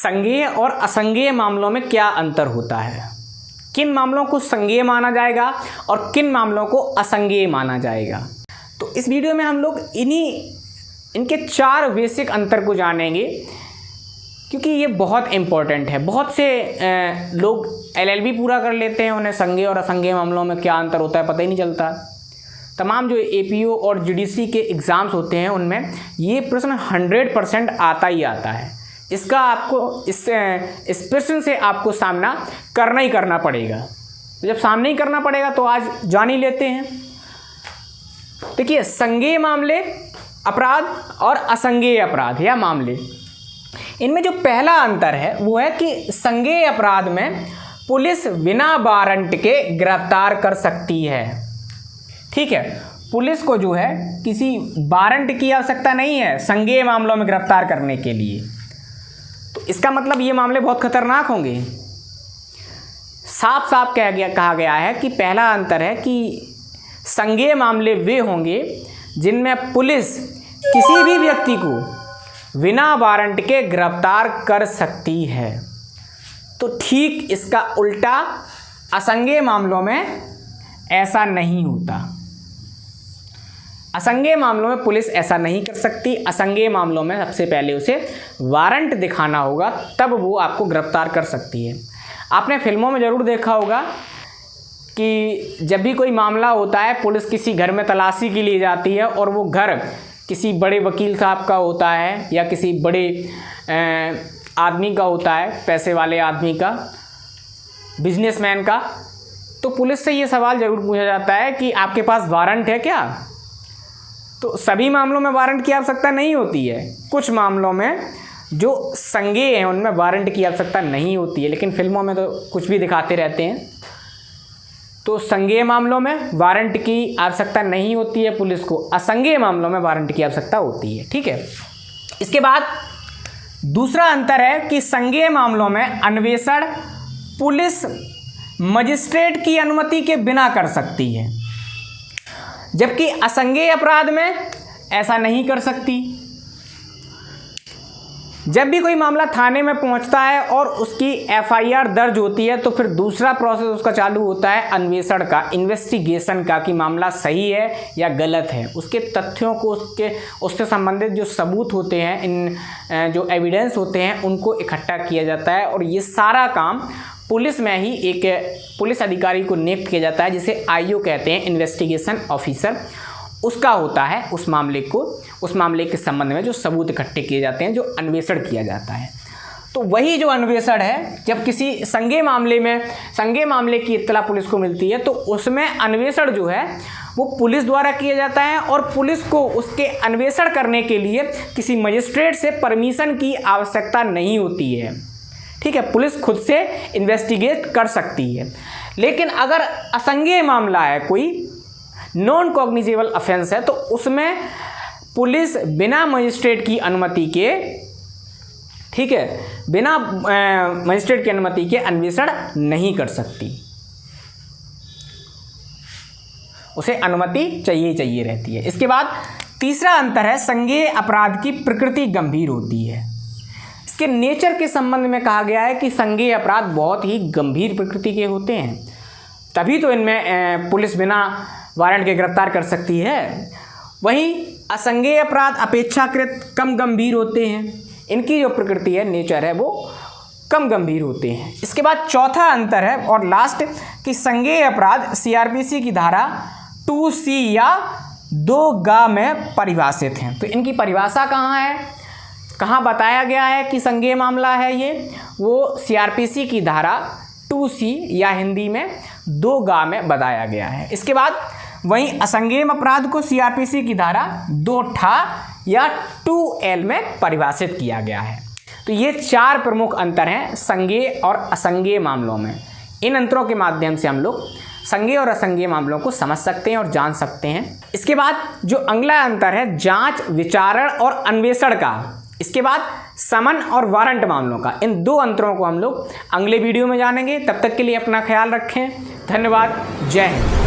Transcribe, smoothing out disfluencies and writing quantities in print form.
संज्ञेय और असंज्ञेय मामलों में क्या अंतर होता है, किन मामलों को संज्ञेय माना जाएगा और किन मामलों को असंज्ञेय माना जाएगा। तो इस वीडियो में हम लोग इनके 4 बेसिक अंतर को जानेंगे, क्योंकि ये बहुत इम्पोर्टेंट है। बहुत से लोग LLB पूरा कर लेते हैं, उन्हें संज्ञेय और असंज्ञेय मामलों में क्या अंतर होता है पता ही नहीं चलता। तमाम जो APO और GDC के एग्ज़ाम्स होते हैं उनमें ये प्रश्न 100% आता ही आता है। इसका आपको इस प्रश्न से आपको सामना करना ही करना पड़ेगा। जब सामना ही करना पड़ेगा तो आज जान ही लेते हैं। देखिए, संज्ञेय मामले अपराध और असंज्ञेय अपराध या मामले, इनमें जो पहला अंतर है वो है कि संज्ञेय अपराध में पुलिस बिना वारंट के गिरफ्तार कर सकती है। ठीक है, पुलिस को जो है किसी वारंट की आवश्यकता नहीं है संज्ञेय मामलों में गिरफ्तार करने के लिए। तो इसका मतलब ये मामले बहुत खतरनाक होंगे। साफ साफ कहा गया है कि पहला अंतर है कि संज्ञेय मामले वे होंगे जिनमें पुलिस किसी भी व्यक्ति को बिना वारंट के गिरफ्तार कर सकती है। तो ठीक इसका उल्टा असंज्ञेय मामलों में ऐसा नहीं होता। असंज्ञेय मामलों में पुलिस ऐसा नहीं कर सकती। असंज्ञेय मामलों में सबसे पहले उसे वारंट दिखाना होगा, तब वो आपको गिरफ्तार कर सकती है। आपने फिल्मों में ज़रूर देखा होगा कि जब भी कोई मामला होता है, पुलिस किसी घर में तलाशी के लिए जाती है और वो घर किसी बड़े वकील साहब का होता है या किसी बड़े आदमी का होता है, पैसे वाले आदमी का, बिजनेसमैन का, तो पुलिस से ये सवाल ज़रूर पूछा जाता है कि आपके पास वारंट है क्या। तो सभी मामलों में वारंट की आवश्यकता नहीं होती है। कुछ मामलों में जो संज्ञेय हैं उनमें वारंट की आवश्यकता नहीं होती है, लेकिन फिल्मों में तो कुछ भी दिखाते रहते हैं। तो संज्ञेय मामलों में वारंट की आवश्यकता नहीं होती है पुलिस को, असंज्ञेय मामलों में वारंट की आवश्यकता होती है। ठीक है, इसके बाद दूसरा अंतर है कि संज्ञेय मामलों में अन्वेषण पुलिस मजिस्ट्रेट की अनुमति के बिना कर सकती है, जबकि असंज्ञेय अपराध में ऐसा नहीं कर सकती। जब भी कोई मामला थाने में पहुंचता है और उसकी FIR दर्ज होती है तो फिर दूसरा प्रोसेस उसका चालू होता है अन्वेषण का, इन्वेस्टिगेशन का, कि मामला सही है या गलत है। उसके तथ्यों को, उससे संबंधित जो सबूत होते हैं, इन जो एविडेंस होते हैं, उनको इकट्ठा किया जाता है। और ये सारा काम पुलिस में ही एक पुलिस अधिकारी को नियुक्त किया जाता है, जिसे IO कहते हैं, इन्वेस्टिगेशन ऑफिसर। उसका होता है उस मामले के संबंध में जो सबूत इकट्ठे किए जाते हैं, जो अन्वेषण किया जाता है। तो वही जो अन्वेषण है, जब किसी संज्ञेय मामले की इत्तला पुलिस को मिलती है तो उसमें अन्वेषण जो है वो पुलिस द्वारा किया जाता है और पुलिस को उसके अन्वेषण करने के लिए किसी मजिस्ट्रेट से परमिशन की आवश्यकता नहीं होती है। ठीक है, पुलिस खुद से इन्वेस्टिगेट कर सकती है। लेकिन अगर असंज्ञेय मामला है, कोई नॉन कॉग्निजेबल ऑफेंस है, तो उसमें पुलिस बिना मजिस्ट्रेट की अनुमति के, ठीक है, बिना मजिस्ट्रेट की अनुमति के अन्वेषण नहीं कर सकती। उसे अनुमति चाहिए रहती है। इसके बाद तीसरा अंतर है संज्ञेय अपराध की प्रकृति गंभीर होती है। इसके नेचर के संबंध में कहा गया है कि संज्ञेय अपराध बहुत ही गंभीर प्रकृति के होते हैं, तभी तो इनमें पुलिस बिना वारंट के गिरफ्तार कर सकती है। वहीं असंज्ञेय अपराध अपेक्षाकृत कम गंभीर होते हैं, इनकी जो प्रकृति है, नेचर है, वो कम गंभीर होते हैं। इसके बाद चौथा अंतर है और लास्ट, कि संज्ञेय अपराध CRPC की धारा 2C या 2गा में परिभाषित हैं। तो इनकी परिभाषा कहाँ है, कहाँ बताया गया है कि संज्ञेय मामला है ये, वो CRPC की धारा 2C या हिंदी में 2गा में बताया गया है। इसके बाद वहीं असंज्ञेय अपराध को CRPC की धारा 2ठा या 2L में परिभाषित किया गया है। तो ये 4 प्रमुख अंतर हैं संज्ञेय और असंज्ञेय मामलों में। इन अंतरों के माध्यम से हम लोग संज्ञेय और असंज्ञेय मामलों को समझ सकते हैं और जान सकते हैं। इसके बाद जो अगला अंतर है जांच, विचारण और अन्वेषण का, इसके बाद समन और वारंट मामलों का, इन 2 अंतरों को हम लोग अगले वीडियो में जानेंगे। तब तक के लिए अपना ख्याल रखें। धन्यवाद। जय हिंद।